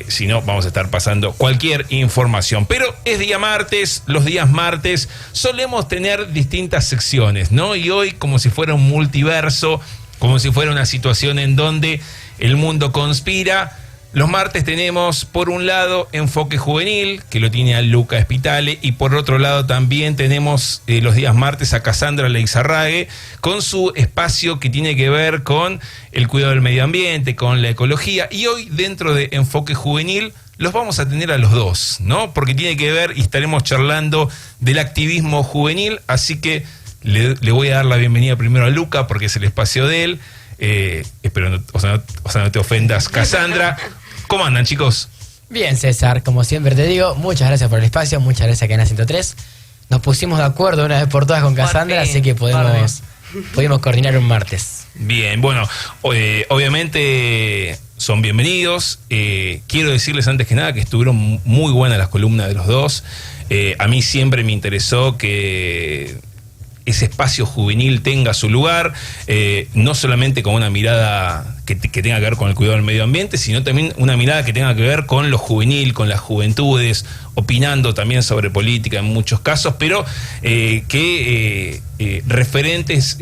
Si no, vamos a estar pasando cualquier información. Pero es día martes, los días martes solemos tener distintas secciones, ¿no? Y hoy, como si fuera un multiverso, como si fuera una situación en donde el mundo conspira, los martes tenemos, por un lado, Enfoque Juvenil, que lo tiene a Luca Spitale, y por otro lado también tenemos los días martes a Cassandra Leixarrague, con su espacio que tiene que ver con el cuidado del medio ambiente, con la ecología, y hoy dentro de Enfoque Juvenil los vamos a tener a los dos, ¿no? Porque tiene que ver, y estaremos charlando del activismo juvenil, así que le voy a dar la bienvenida primero a Luca, porque es el espacio de él. Espero no te ofendas, Cassandra. ¿Cómo andan, chicos? Bien, César, como siempre te digo, muchas gracias por el espacio, muchas gracias a Cadena 103. Nos pusimos de acuerdo una vez por todas con Cassandra, así que pudimos coordinar un martes. Bien, bueno, obviamente son bienvenidos. Quiero decirles antes que nada que estuvieron muy buenas las columnas de los dos. A mí siempre me interesó que ese espacio juvenil tenga su lugar, no solamente con una mirada que tenga que ver con el cuidado del medio ambiente, sino también una mirada que tenga que ver con lo juvenil, con las juventudes, opinando también sobre política en muchos casos, pero que referentes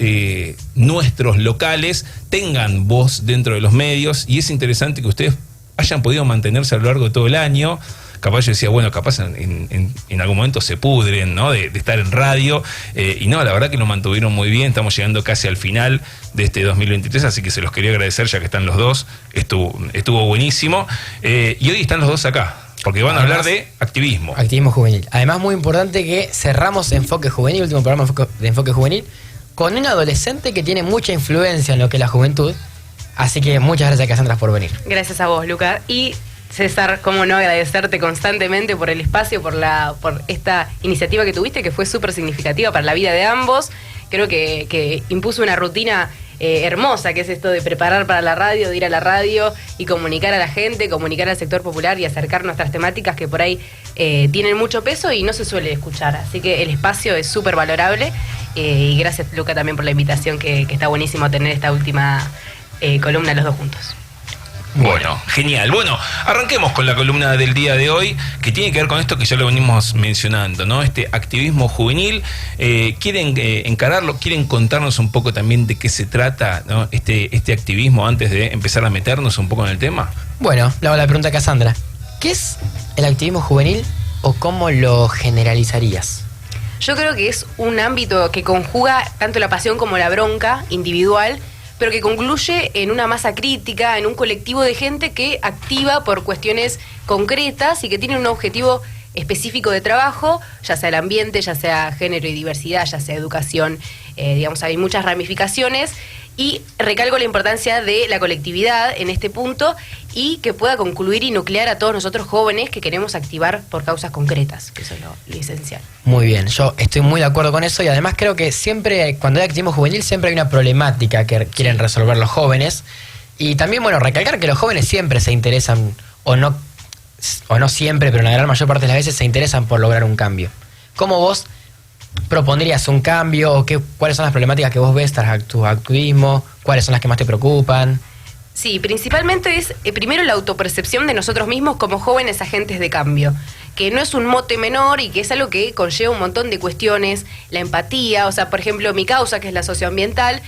nuestros locales tengan voz dentro de los medios, y es interesante que ustedes hayan podido mantenerse a lo largo de todo el año. Capaz yo decía, bueno, capaz en algún momento se pudren, ¿no? De estar en radio. Y no, la verdad que lo mantuvieron muy bien. Estamos llegando casi al final de este 2023, así que se los quería agradecer ya que están los dos. Estuvo buenísimo. Y hoy están los dos acá, porque van a hablar de activismo. Activismo juvenil. Además, muy importante que cerramos Enfoque Juvenil, último programa de Enfoque Juvenil, con un adolescente que tiene mucha influencia en lo que es la juventud. Así que muchas gracias, Cassandra, por venir. Gracias a vos, Luca. Y César, cómo no agradecerte constantemente por el espacio, por esta iniciativa que tuviste, que fue súper significativa para la vida de ambos. Creo que impuso una rutina hermosa, que es esto de preparar para la radio, de ir a la radio y comunicar a la gente, comunicar al sector popular y acercar nuestras temáticas que por ahí tienen mucho peso y no se suele escuchar. Así que el espacio es súper valorable. Y gracias, Luca, también por la invitación, que está buenísimo tener esta última columna los dos juntos. Bueno, genial. Bueno, arranquemos con la columna del día de hoy, que tiene que ver con esto que ya lo venimos mencionando, ¿no? Este activismo juvenil. ¿Quieren encararlo? ¿Quieren contarnos un poco también de qué se trata, ¿no? este activismo antes de empezar a meternos un poco en el tema? Bueno, le hago la pregunta a Cassandra. ¿Qué es el activismo juvenil o cómo lo generalizarías? Yo creo que es un ámbito que conjuga tanto la pasión como la bronca individual, pero que concluye en una masa crítica, en un colectivo de gente que activa por cuestiones concretas y que tiene un objetivo específico de trabajo, ya sea el ambiente, ya sea género y diversidad, ya sea educación, hay muchas ramificaciones, y recalco la importancia de la colectividad en este punto y que pueda concluir y nuclear a todos nosotros jóvenes que queremos activar por causas concretas, que eso es lo esencial. Muy bien, yo estoy muy de acuerdo con eso, y además creo que siempre, cuando hay activismo juvenil, siempre hay una problemática que quieren resolver los jóvenes. Y también, bueno, recalcar que los jóvenes siempre se interesan, o no siempre, pero en la gran mayor parte de las veces se interesan por lograr un cambio. ¿Cómo vos propondrías un cambio, o cuáles son las problemáticas que vos ves tras tu activismo? ¿Cuáles son las que más te preocupan? Sí, principalmente es primero la autopercepción de nosotros mismos como jóvenes agentes de cambio, que no es un mote menor y que es algo que conlleva un montón de cuestiones, la empatía, o sea, por ejemplo, mi causa, que es la socioambiental,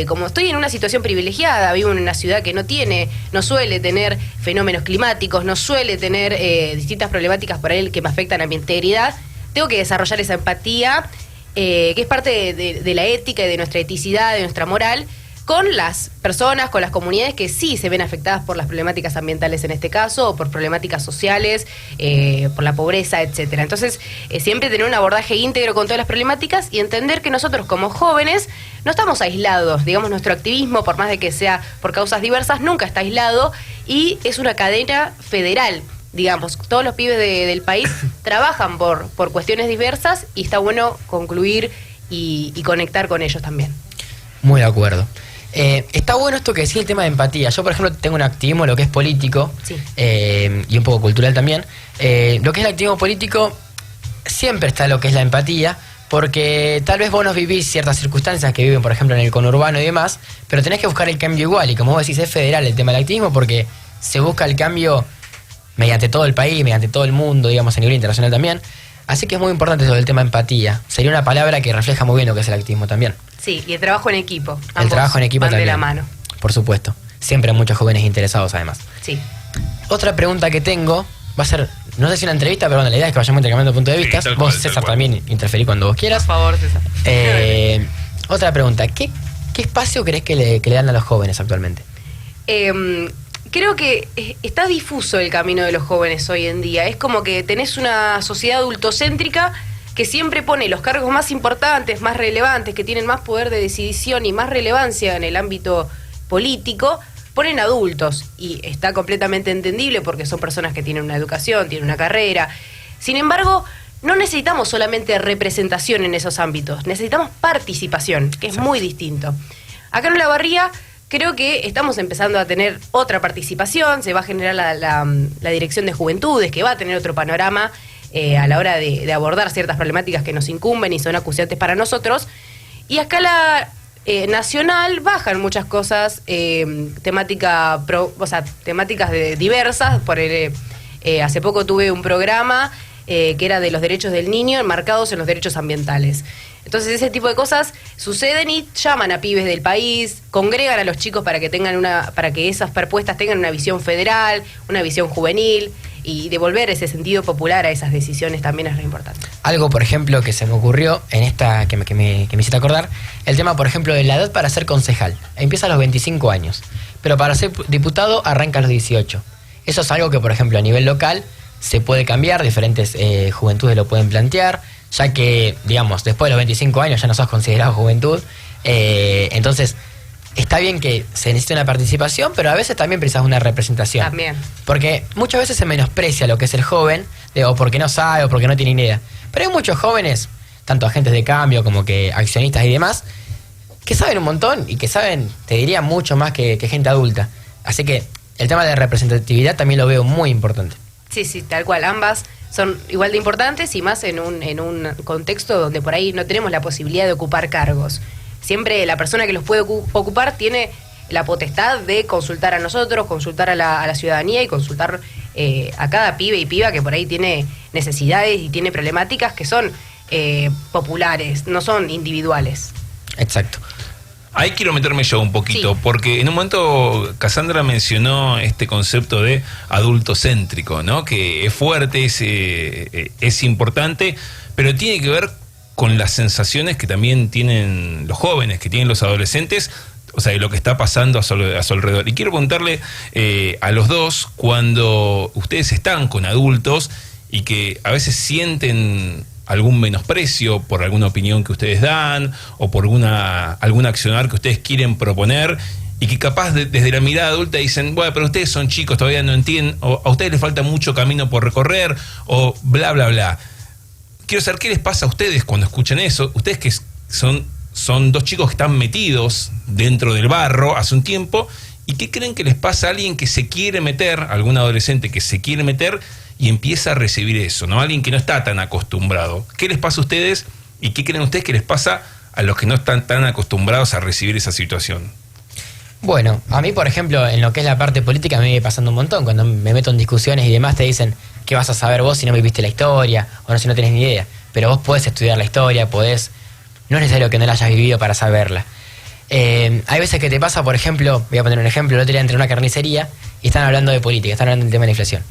como estoy en una situación privilegiada, vivo en una ciudad que no suele tener fenómenos climáticos, no suele tener distintas problemáticas por ahí que me afectan a mi integridad, tengo que desarrollar esa empatía, que es parte de la ética y de nuestra eticidad, de nuestra moral, con las personas, con las comunidades que sí se ven afectadas por las problemáticas ambientales en este caso, o por problemáticas sociales, por la pobreza, etcétera. Entonces, siempre tener un abordaje íntegro con todas las problemáticas y entender que nosotros como jóvenes no estamos aislados. Digamos, nuestro activismo, por más de que sea por causas diversas, nunca está aislado, y es una cadena federal. Digamos, todos los pibes del país trabajan por cuestiones diversas, y está bueno concluir y conectar con ellos también. Muy de acuerdo. Está bueno esto que decía, el tema de empatía. Yo, por ejemplo, tengo un activismo en lo que es político, sí, y un poco cultural también. Lo que es el activismo político, siempre está lo que es la empatía, porque tal vez vos no vivís ciertas circunstancias que viven, por ejemplo, en el conurbano y demás, pero tenés que buscar el cambio igual, y como vos decís, es federal el tema del activismo, porque se busca el cambio mediante todo el país, mediante todo el mundo, digamos, a nivel internacional también. Así que es muy importante eso del tema empatía. Sería una palabra que refleja muy bien lo que es el activismo también. Sí, y el trabajo en equipo. El trabajo en equipo van también. de la mano. Por supuesto. Siempre hay muchos jóvenes interesados, además. Sí. Otra pregunta que tengo va a ser, no sé si una entrevista, pero bueno, la idea es que vayamos intercambiando puntos de vista. Sí, vos, tal César, cual. también interferí cuando vos Por quieras. favor, César. Otra pregunta. ¿Qué espacio crees que le dan a los jóvenes actualmente? Creo que está difuso el camino de los jóvenes hoy en día. Es como que tenés una sociedad adultocéntrica que siempre pone los cargos más importantes, más relevantes, que tienen más poder de decisión y más relevancia en el ámbito político, ponen adultos. Y está completamente entendible porque son personas que tienen una educación, tienen una carrera. Sin embargo, no necesitamos solamente representación en esos ámbitos, necesitamos participación, que es muy distinto. Acá en Olavarría creo que estamos empezando a tener otra participación, se va a generar la Dirección de Juventudes, que va a tener otro panorama a la hora de abordar ciertas problemáticas que nos incumben y son acuciantes para nosotros. Y a escala nacional bajan muchas cosas, temáticas diversas. Hace poco tuve un programa que era de los derechos del niño enmarcados en los derechos ambientales. Entonces ese tipo de cosas suceden y llaman a pibes del país, congregan a los chicos para que para que esas propuestas tengan una visión federal, una visión juvenil, y devolver ese sentido popular a esas decisiones también es re importante. Algo, por ejemplo, que se me ocurrió en esta, que me hiciste acordar, el tema, por ejemplo, de la edad para ser concejal. Empieza a los 25 años, pero para ser diputado arranca a los 18. Eso es algo que, por ejemplo, a nivel local se puede cambiar, diferentes juventudes lo pueden plantear, ya que, digamos, después de los 25 años ya no sos considerado juventud. Entonces, está bien que se necesite una participación, pero a veces también precisas una representación. También. Porque muchas veces se menosprecia lo que es el joven, o porque no sabe, o porque no tiene ni idea. Pero hay muchos jóvenes, tanto agentes de cambio como que accionistas y demás, que saben un montón y que saben, te diría, mucho más que gente adulta. Así que el tema de representatividad también lo veo muy importante. Sí, sí, tal cual. Ambas son igual de importantes y más en un contexto donde por ahí no tenemos la posibilidad de ocupar cargos. Siempre la persona que los puede ocupar tiene la potestad de consultar a nosotros, consultar a la ciudadanía y consultar a cada pibe y piba que por ahí tiene necesidades y tiene problemáticas que son populares, no son individuales. Exacto. Ahí quiero meterme yo un poquito, Sí. porque en un momento Cassandra mencionó este concepto de adultocéntrico, ¿no? Que es fuerte, es importante, pero tiene que ver con las sensaciones que también tienen los jóvenes, que tienen los adolescentes, o sea, de lo que está pasando a su alrededor. Y quiero preguntarle a los dos, cuando ustedes están con adultos y que a veces sienten algún menosprecio por alguna opinión que ustedes dan o por algún accionar que ustedes quieren proponer y que capaz desde la mirada adulta dicen, bueno, pero ustedes son chicos, todavía no entienden, o a ustedes les falta mucho camino por recorrer, o bla, bla, bla. Quiero saber qué les pasa a ustedes cuando escuchan eso. Ustedes que son dos chicos que están metidos dentro del barro hace un tiempo, ¿y qué creen que les pasa a alguien que se quiere meter, algún adolescente que se quiere meter y empieza a recibir eso, ¿no? Alguien que no está tan acostumbrado. ¿Qué les pasa a ustedes y qué creen ustedes que les pasa a los que no están tan acostumbrados a recibir esa situación? Bueno, a mí, por ejemplo, en lo que es la parte política me viene pasando un montón. Cuando me meto en discusiones y demás te dicen, ¿qué vas a saber vos si no viviste la historia? O no, si no tenés ni idea. Pero vos podés estudiar la historia, no es necesario que no la hayas vivido para saberla. Hay veces que te pasa, por ejemplo, voy a poner un ejemplo, el otro día entré en una carnicería y están hablando de política, están hablando del tema de la inflación.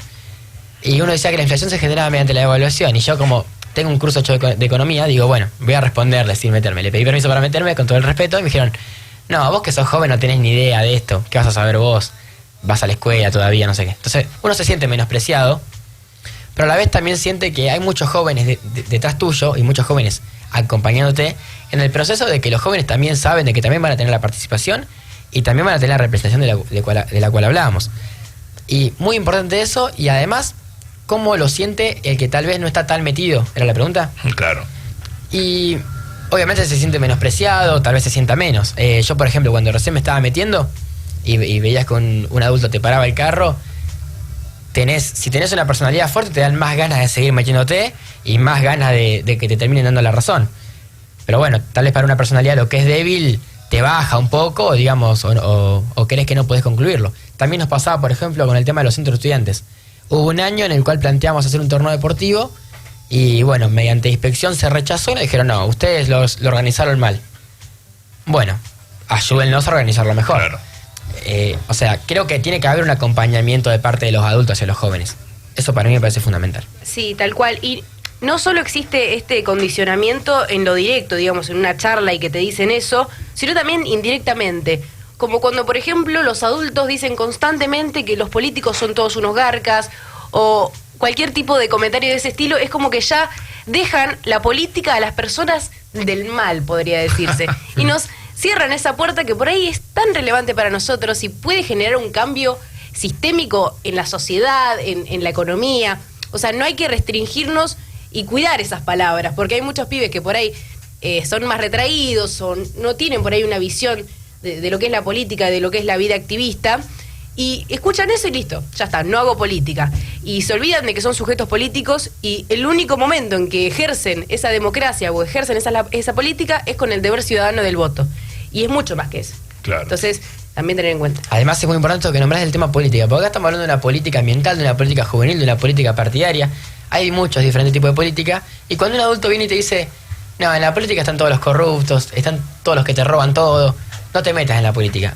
Y uno decía que la inflación se generaba mediante la devaluación, y yo, como tengo un curso hecho de economía, digo, bueno, voy a responderle sin meterme. Le pedí permiso para meterme con todo el respeto y me dijeron, no, vos que sos joven no tenés ni idea de esto, ¿qué vas a saber vos? Vas a la escuela todavía, no sé qué. Entonces uno se siente menospreciado, pero a la vez también siente que hay muchos jóvenes detrás tuyo y muchos jóvenes acompañándote en el proceso de que los jóvenes también saben de que también van a tener la participación y también van a tener la representación de la cual hablábamos. Y muy importante eso, y además, ¿cómo lo siente el que tal vez no está tan metido? ¿Era la pregunta? Claro. Y obviamente se siente menospreciado, tal vez se sienta menos. Yo, por ejemplo, cuando recién me estaba metiendo y veías que un adulto te paraba el carro, si tenés una personalidad fuerte te dan más ganas de seguir metiéndote y más ganas de que te terminen dando la razón. Pero bueno, tal vez para una personalidad lo que es débil te baja un poco, digamos, o crees que no podés concluirlo. También nos pasaba, por ejemplo, con el tema de los centros de estudiantes. Hubo un año en el cual planteamos hacer un torneo deportivo y bueno, mediante inspección se rechazó y nos dijeron, no, ustedes lo organizaron mal. Bueno, ayúdennos a organizarlo mejor. Claro. O sea, creo que tiene que haber un acompañamiento de parte de los adultos hacia los jóvenes. Eso para mí me parece fundamental. Sí, tal cual. Y no solo existe este condicionamiento en lo directo, digamos, en una charla y que te dicen eso, sino también indirectamente. Como cuando, por ejemplo, los adultos dicen constantemente que los políticos son todos unos garcas, o cualquier tipo de comentario de ese estilo, es como que ya dejan la política a las personas del mal, podría decirse. Y nos cierran esa puerta que por ahí es tan relevante para nosotros y puede generar un cambio sistémico en la sociedad, en la economía. O sea, no hay que restringirnos y cuidar esas palabras, porque hay muchos pibes que por ahí son más retraídos, no tienen por ahí una visión de lo que es la política, de lo que es la vida activista, y escuchan eso y listo, ya está, no hago política. Y se olvidan de que son sujetos políticos y el único momento en que ejercen esa democracia o ejercen esa política es con el deber ciudadano del voto. Y es mucho más que eso. Claro. Entonces, también tener en cuenta. Además es muy importante que nombrás el tema política, porque acá estamos hablando de una política ambiental, de una política juvenil, de una política partidaria. Hay muchos diferentes tipos de política, y cuando un adulto viene y te dice, no, en la política están todos los corruptos, están todos los que te roban todo, no te metas en la política.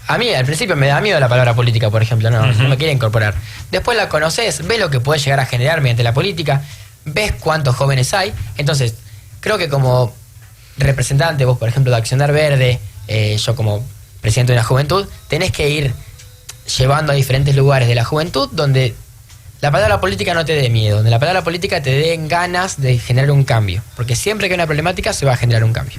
A mí al principio me da miedo la palabra política, por ejemplo, no me quiere incorporar. Después la conoces, ves lo que puede llegar a generar mediante la política, ves cuántos jóvenes hay. Entonces, creo que como representante, vos por ejemplo de Accionar Verde, yo como presidente de una juventud, tenés que ir llevando a diferentes lugares de la juventud donde la palabra política no te dé miedo, donde la palabra política te dé ganas de generar un cambio. Porque siempre que hay una problemática se va a generar un cambio.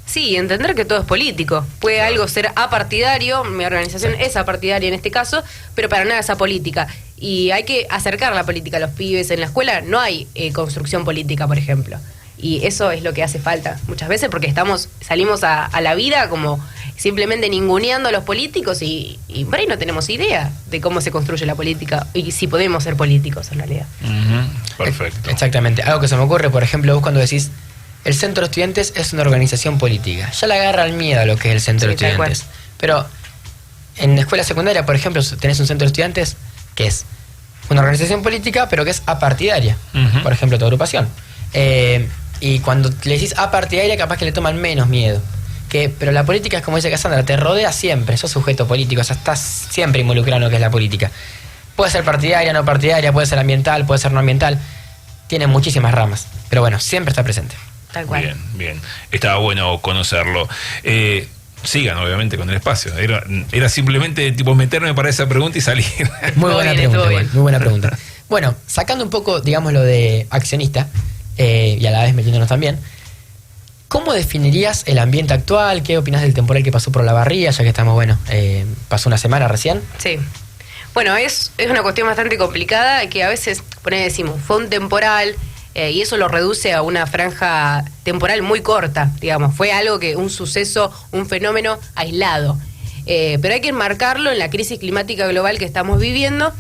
Sí, entender que todo es político. Puede algo ser apartidario, mi organización es apartidaria en este caso, pero para nada es apolítica. Y hay que acercar la política a los pibes. En la escuela no hay construcción política, por ejemplo. Y eso es lo que hace falta muchas veces, porque salimos a la vida como simplemente ninguneando a los políticos y por ahí no tenemos idea de cómo se construye la política y si podemos ser políticos en realidad. Perfecto. Exactamente. Algo que se me ocurre, por ejemplo, vos cuando decís el Centro de Estudiantes es una organización política, ya le agarra el miedo a lo que es el Centro de Estudiantes. Pero en la escuela secundaria, por ejemplo, tenés un Centro de Estudiantes que es una organización política, pero que es apartidaria. Por ejemplo, tu agrupación. Y cuando le decís apartidaria, capaz que le toman menos miedo. Pero la política es como dice Cassandra, te rodea siempre, sos sujeto político, o sea, estás siempre involucrado en lo que es la política. Puede ser partidaria, no partidaria, puede ser ambiental, puede ser no ambiental, tiene muchísimas ramas, pero bueno, siempre está presente. Tal cual. Bien, bien. Estaba bueno conocerlo. Sigan, obviamente, con el espacio. Era simplemente tipo meterme para esa pregunta y salir. Muy buena pregunta, igual, muy buena pregunta. Bueno, sacando un poco, digamos, lo de accionista, y a la vez metiéndonos también, ¿cómo definirías el ambiente actual? ¿Qué opinas del temporal que pasó por La Barría? Ya que estamos, bueno, pasó una semana recién. Sí. Bueno, es una cuestión bastante complicada que a veces, decimos, fue un temporal y eso lo reduce a una franja temporal muy corta, digamos. Fue algo un suceso, un fenómeno aislado. Pero hay que enmarcarlo en la crisis climática global que estamos viviendo,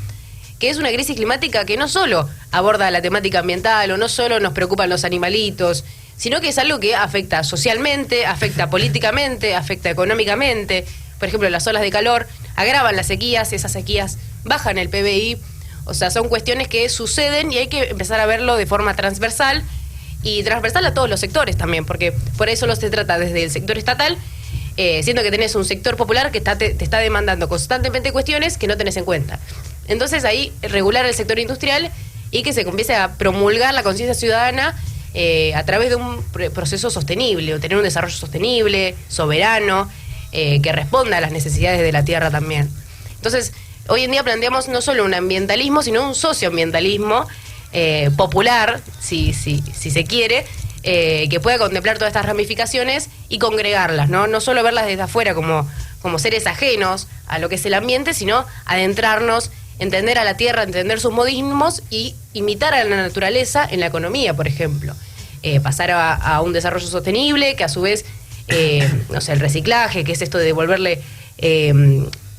que es una crisis climática que no solo aborda la temática ambiental o no solo nos preocupan los animalitos, sino que es algo que afecta socialmente, afecta políticamente, afecta económicamente. Por ejemplo, las olas de calor agravan las sequías, esas sequías bajan el PBI. O sea, son cuestiones que suceden y hay que empezar a verlo de forma transversal y transversal a todos los sectores también, porque por eso solo se trata desde el sector estatal, siendo que tenés un sector popular que te está demandando constantemente cuestiones que no tenés en cuenta. Entonces ahí regular el sector industrial y que se empiece a promulgar la conciencia ciudadana a través de un proceso sostenible, o tener un desarrollo sostenible, soberano, que responda a las necesidades de la tierra también. Entonces, hoy en día planteamos no solo un ambientalismo, sino un socioambientalismo popular, si se quiere, que pueda contemplar todas estas ramificaciones y congregarlas, no solo verlas desde afuera como seres ajenos a lo que es el ambiente, sino adentrarnos, entender a la tierra, entender sus modismos y imitar a la naturaleza en la economía, por ejemplo. Pasar a un desarrollo sostenible, que a su vez, el reciclaje, que es esto de devolverle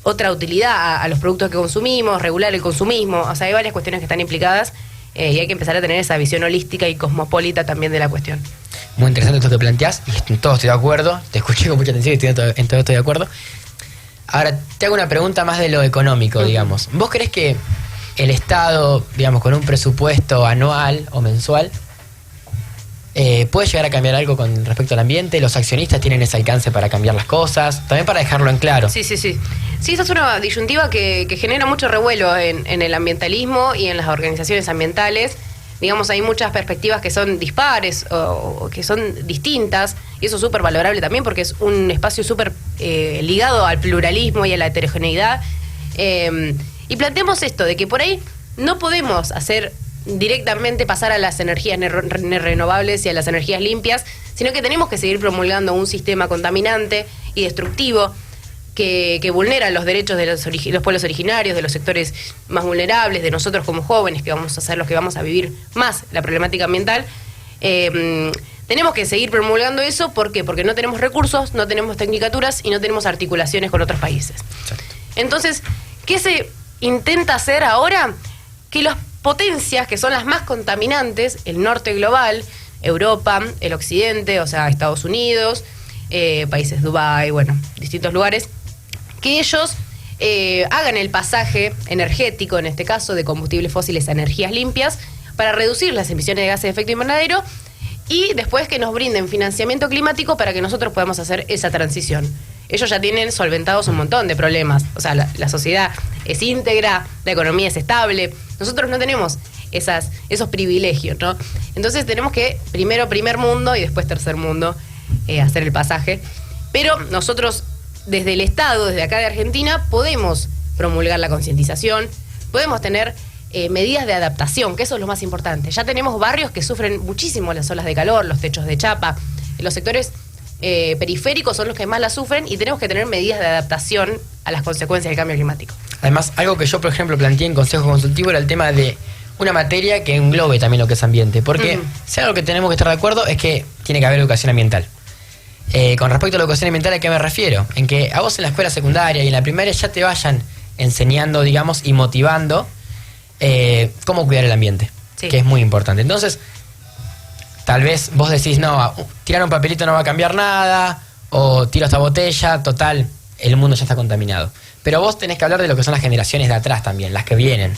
otra utilidad a los productos que consumimos, regular el consumismo. O sea, hay varias cuestiones que están implicadas y hay que empezar a tener esa visión holística y cosmopolita también de la cuestión. Muy interesante esto que planteás, y en todo estoy de acuerdo, te escuché con mucha atención y en todo estoy de acuerdo. Ahora, te hago una pregunta más de lo económico, digamos. ¿Vos crees que el Estado, digamos, con un presupuesto anual o mensual, puede llegar a cambiar algo con respecto al ambiente. Los accionistas tienen ese alcance para cambiar las cosas, también para dejarlo en claro. Sí. Sí, esa es una disyuntiva que genera mucho revuelo en el ambientalismo y en las organizaciones ambientales. Digamos, hay muchas perspectivas que son dispares o que son distintas, y eso es súper valorable también porque es un espacio súper ligado al pluralismo y a la heterogeneidad. Y planteamos esto, de que por ahí no podemos hacer directamente pasar a las energías renovables y a las energías limpias, sino que tenemos que seguir promulgando un sistema contaminante y destructivo que vulnera los derechos de los pueblos originarios, de los sectores más vulnerables, de nosotros como jóvenes, que vamos a ser los que vamos a vivir más la problemática ambiental. Tenemos que seguir promulgando eso. ¿Por qué? Porque no tenemos recursos, no tenemos tecnicaturas y no tenemos articulaciones con otros países. Exacto. Entonces, ¿qué se intenta hacer ahora? Que las potencias que son las más contaminantes, el norte global, Europa, el occidente, o sea, Estados Unidos, países Dubái, bueno, distintos lugares, que ellos hagan el pasaje energético, en este caso, de combustibles fósiles a energías limpias, para reducir las emisiones de gases de efecto invernadero, y después que nos brinden financiamiento climático para que nosotros podamos hacer esa transición. Ellos ya tienen solventados un montón de problemas. O sea, la sociedad es íntegra, la economía es estable. Nosotros no tenemos esos privilegios, ¿no? Entonces tenemos que, primero primer mundo y después tercer mundo, hacer el pasaje. Pero nosotros, desde el Estado, desde acá de Argentina, podemos promulgar la concientización, podemos tener medidas de adaptación, que eso es lo más importante. Ya tenemos barrios que sufren muchísimo las olas de calor, los techos de chapa, los sectores periféricos son los que más la sufren, y tenemos que tener medidas de adaptación a las consecuencias del cambio climático. Además, algo que yo, por ejemplo, planteé en Consejo Consultivo era el tema de una materia que englobe también lo que es ambiente. Porque si algo que tenemos que estar de acuerdo es que tiene que haber educación ambiental. Con respecto a la educación ambiental, ¿a qué me refiero? En que a vos en la escuela secundaria y en la primaria ya te vayan enseñando, digamos, y motivando cómo cuidar el ambiente, Sí. que es muy importante. Entonces, tal vez vos decís, no, tirar un papelito no va a cambiar nada, o tiro esta botella, total, el mundo ya está contaminado. Pero vos tenés que hablar de lo que son las generaciones de atrás también, las que vienen.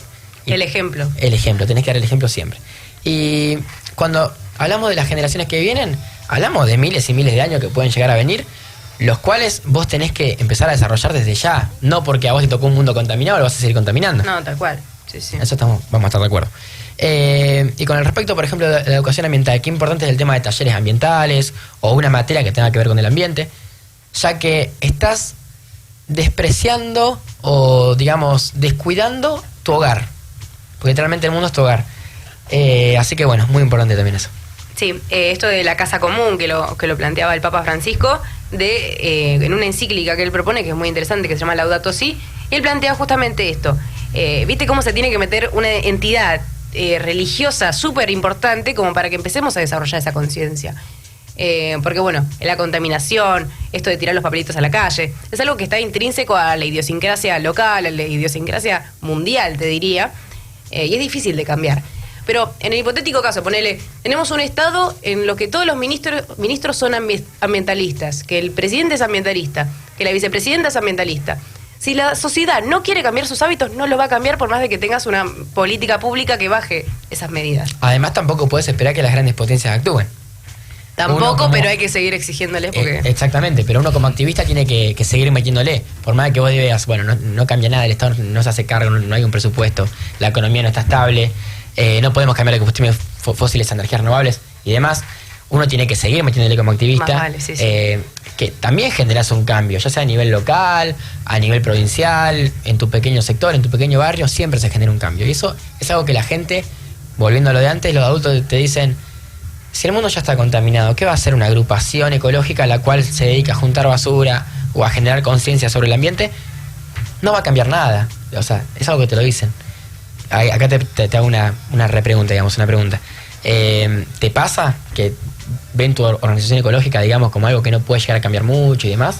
El ejemplo. El ejemplo, tenés que dar el ejemplo siempre. Y cuando hablamos de las generaciones que vienen, hablamos de miles y miles de años que pueden llegar a venir, los cuales vos tenés que empezar a desarrollar desde ya. No porque a vos te tocó un mundo contaminado, lo vas a seguir contaminando. No, tal cual. Sí. Eso vamos a estar de acuerdo. Y con el respecto, por ejemplo, de la educación ambiental, qué importante es el tema de talleres ambientales o una materia que tenga que ver con el ambiente, ya que estás despreciando o, digamos, descuidando tu hogar. Porque literalmente el mundo es tu hogar. Así que bueno, muy importante también eso. Sí, esto de la casa común que lo planteaba el Papa Francisco, en una encíclica que él propone, que es muy interesante, que se llama Laudato Si, él plantea justamente esto. ¿Viste cómo se tiene que meter una entidad religiosa súper importante como para que empecemos a desarrollar esa conciencia? Porque bueno, la contaminación, esto de tirar los papelitos a la calle, es algo que está intrínseco a la idiosincrasia local, a la idiosincrasia mundial, te diría, y es difícil de cambiar. Pero en el hipotético caso, ponele, tenemos un Estado en lo que todos los ministros son ambientalistas, que el presidente es ambientalista, que la vicepresidenta es ambientalista. Si la sociedad no quiere cambiar sus hábitos, no lo va a cambiar por más de que tengas una política pública que baje esas medidas. Además, tampoco puedes esperar que las grandes potencias actúen. Tampoco, pero hay que seguir exigiéndoles porque... Exactamente, pero uno como activista tiene que seguir metiéndole. Por más que vos veas, bueno, no cambia nada, el Estado no se hace cargo, no hay un presupuesto, la economía no está estable, no podemos cambiar de combustibles fósiles a energías renovables y demás. Uno tiene que seguir metiéndole como activista, Más vale, sí. que también generas un cambio, ya sea a nivel local, a nivel provincial, en tu pequeño sector, en tu pequeño barrio, siempre se genera un cambio. Y eso es algo que la gente, volviendo a lo de antes, los adultos te dicen, si el mundo ya está contaminado, ¿qué va a hacer una agrupación ecológica a la cual se dedica a juntar basura o a generar conciencia sobre el ambiente? No va a cambiar nada. O sea, es algo que te lo dicen. Acá te hago una repregunta, digamos, una pregunta. ¿Te pasa que ven tu organización ecológica, digamos, como algo que no puede llegar a cambiar mucho y demás?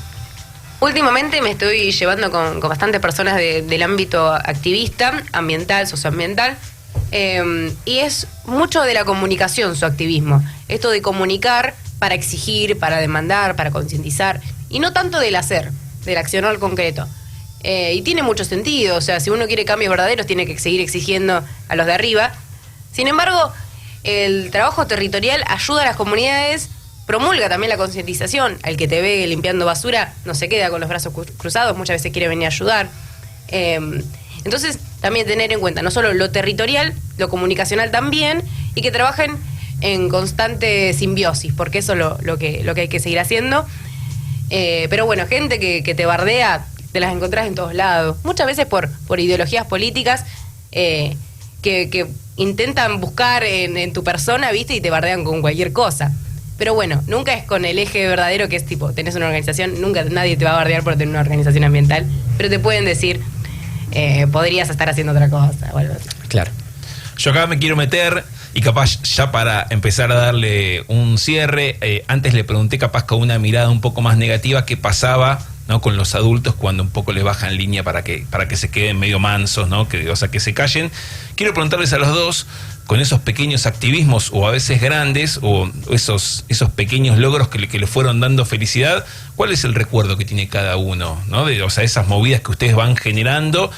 Últimamente me estoy llevando con bastantes personas del ámbito activista, ambiental, socioambiental, y es mucho de la comunicación su activismo. Esto de comunicar para exigir, para demandar, para concientizar, y no tanto del hacer, del accionar concreto. Y tiene mucho sentido, o sea, si uno quiere cambios verdaderos tiene que seguir exigiendo a los de arriba. Sin embargo, el trabajo territorial ayuda a las comunidades, promulga también la concientización. Al que te ve limpiando basura no se queda con los brazos cruzados, muchas veces quiere venir a ayudar. Entonces, también tener en cuenta no solo lo territorial, lo comunicacional también, y que trabajen en constante simbiosis, porque eso es lo que hay que seguir haciendo. Pero bueno, gente que te bardea, te las encontrás en todos lados. Muchas veces por ideologías políticas que intentan buscar en tu persona, ¿viste? Y te bardean con cualquier cosa. Pero bueno, nunca es con el eje verdadero, que es tipo, tenés una organización, nunca nadie te va a bardear por tener una organización ambiental, pero te pueden decir, podrías estar haciendo otra cosa o algo así. Claro. Yo acá me quiero meter, y capaz ya para empezar a darle un cierre, antes le pregunté capaz con una mirada un poco más negativa qué pasaba, ¿no?, con los adultos cuando un poco les bajan línea para que se queden medio mansos, ¿no?, o sea, que se callen. Quiero preguntarles a los dos, con esos pequeños activismos o a veces grandes, o esos pequeños logros que le fueron dando felicidad, ¿cuál es el recuerdo que tiene cada uno, ¿no? O sea, esas movidas que ustedes van generando,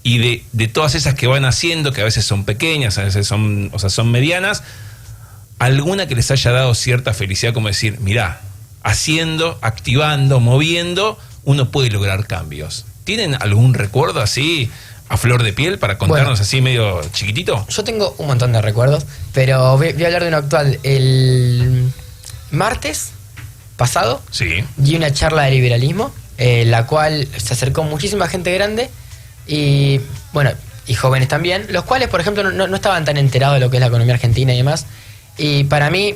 y de todas esas que van haciendo, que a veces son pequeñas, a veces son medianas, alguna que les haya dado cierta felicidad, como decir, mirá, haciendo, activando, moviendo, uno puede lograr cambios. ¿Tienen algún recuerdo así a flor de piel para contarnos así medio chiquitito? Yo tengo un montón de recuerdos, pero voy a hablar de uno actual. El martes pasado di una charla de liberalismo, la cual se acercó muchísima gente grande y, bueno, y jóvenes también, los cuales, por ejemplo, no estaban tan enterados de lo que es la economía argentina y demás. Y para mí,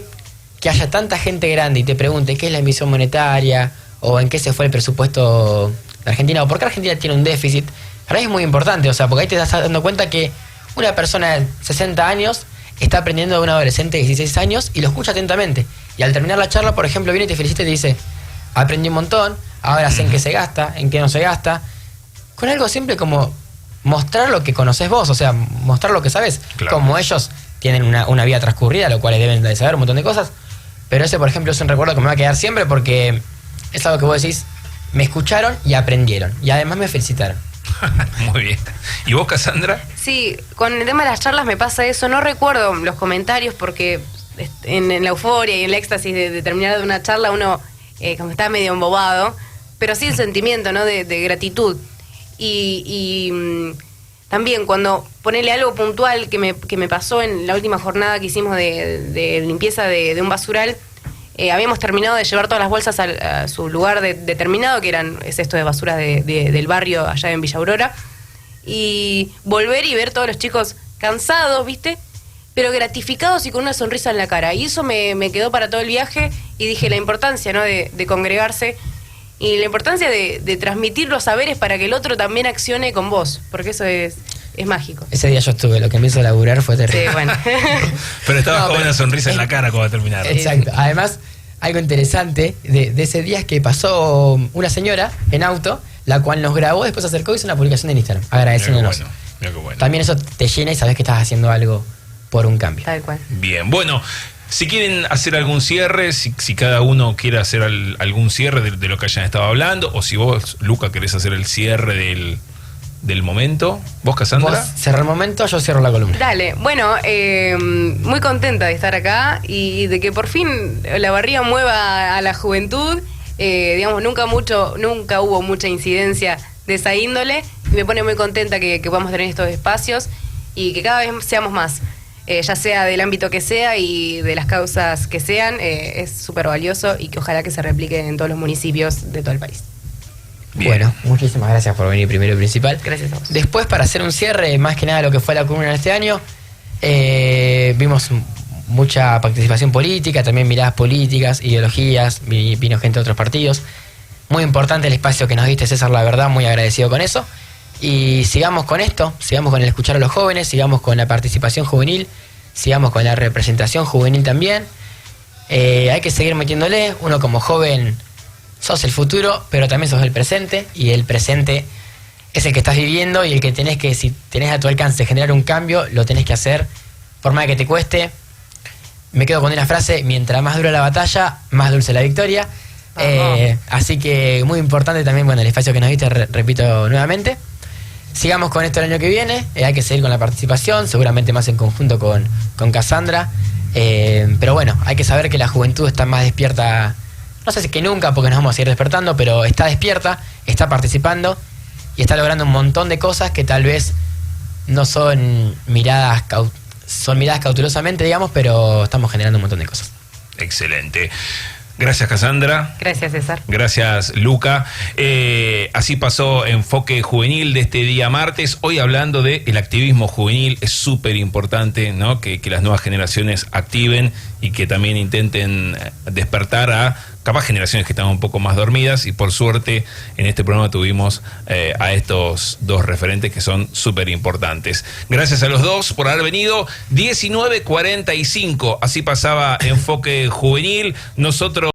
que haya tanta gente grande y te pregunte qué es la emisión monetaria, o en qué se fue el presupuesto de Argentina, o por qué Argentina tiene un déficit, para mí es muy importante, o sea, porque ahí te estás dando cuenta que una persona de 60 años está aprendiendo de un adolescente de 16 años y lo escucha atentamente. Y al terminar la charla, por ejemplo, viene y te felicita y te dice, aprendí un montón, ahora sé en qué se gasta, en qué no se gasta. Con algo simple como mostrar lo que conoces vos, o sea, mostrar lo que sabes. Claro. Como ellos tienen una vida transcurrida, lo cual deben de saber un montón de cosas. Pero ese, por ejemplo, es un recuerdo que me va a quedar siempre porque es algo que vos decís, me escucharon y aprendieron. Y además me felicitaron. Muy bien. ¿Y vos, Cassandra? Sí, con el tema de las charlas me pasa eso. No recuerdo los comentarios porque en la euforia y en el éxtasis de terminar de una charla uno como está medio embobado. Pero sí el sentimiento, ¿no?, de gratitud. Y también cuando ponele algo puntual que me pasó en la última jornada que hicimos de limpieza de un basural, habíamos terminado de llevar todas las bolsas a su lugar determinado, que es esto de basuras del barrio allá en Villa Aurora, y volver y ver todos los chicos cansados, ¿viste?, pero gratificados y con una sonrisa en la cara. Y eso me quedó para todo el viaje, y dije la importancia, ¿no?, de congregarse, y la importancia de transmitir los saberes para que el otro también accione con vos, porque eso es mágico. Ese día yo estuve, lo que me hizo laburar fue terrible. Sí, bueno. Pero estabas con una sonrisa en la cara cuando terminaron. Exacto. Además, algo interesante de ese día es que pasó una señora en auto, la cual nos grabó, después se acercó y hizo una publicación en Instagram, agradeciéndonos. Mira qué bueno. También eso te llena y sabes que estás haciendo algo por un cambio. Tal cual. Bien, bueno, si quieren hacer algún cierre, si cada uno quiere hacer algún cierre de lo que hayan estado hablando, o si vos, Luca, querés hacer el cierre del momento. ¿Vos, Cassandra? Vos cierra el momento, yo cierro la columna. Dale, bueno, muy contenta de estar acá y de que por fin la barría mueva a la juventud. Digamos, nunca hubo mucha incidencia de esa índole, y me pone muy contenta que podamos tener estos espacios y que cada vez seamos más. Ya sea del ámbito que sea y de las causas que sean, es súper valioso y que ojalá que se replique en todos los municipios de todo el país. Bien. Bueno, muchísimas gracias por venir primero y principal. Gracias a vos. Después, para hacer un cierre, más que nada lo que fue la columna de este año, vimos mucha participación política, también miradas políticas, ideologías, vino gente de otros partidos. Muy importante el espacio que nos diste, César, la verdad, muy agradecido con eso. Y sigamos con esto, sigamos con el escuchar a los jóvenes, sigamos con la participación juvenil, sigamos con la representación juvenil también. Hay que seguir metiéndole. Uno como joven sos el futuro, pero también sos el presente, y el presente es el que estás viviendo y el que tenés que, si tenés a tu alcance generar un cambio, lo tenés que hacer, por más que te cueste. Me quedo con una frase: mientras más dura la batalla, más dulce la victoria. Así que muy importante también, bueno, el espacio que nos diste, repito nuevamente. Sigamos con esto el año que viene, hay que seguir con la participación, seguramente más en conjunto con Cassandra. Pero bueno, hay que saber que la juventud está más despierta, no sé si que nunca, porque nos vamos a seguir despertando, pero está despierta, está participando y está logrando un montón de cosas que tal vez no son miradas cautelosamente, digamos, pero estamos generando un montón de cosas. Excelente. Gracias, Cassandra. Gracias, César. Gracias, Luca. Así pasó Enfoque Juvenil de este día martes. Hoy hablando de el activismo juvenil. Es súper importante, ¿no? que las nuevas generaciones activen y que también intenten despertar a capaz generaciones que están un poco más dormidas. Y por suerte en este programa tuvimos a estos dos referentes que son súper importantes. Gracias a los dos por haber venido. 19:45. Así pasaba Enfoque Juvenil. Nosotros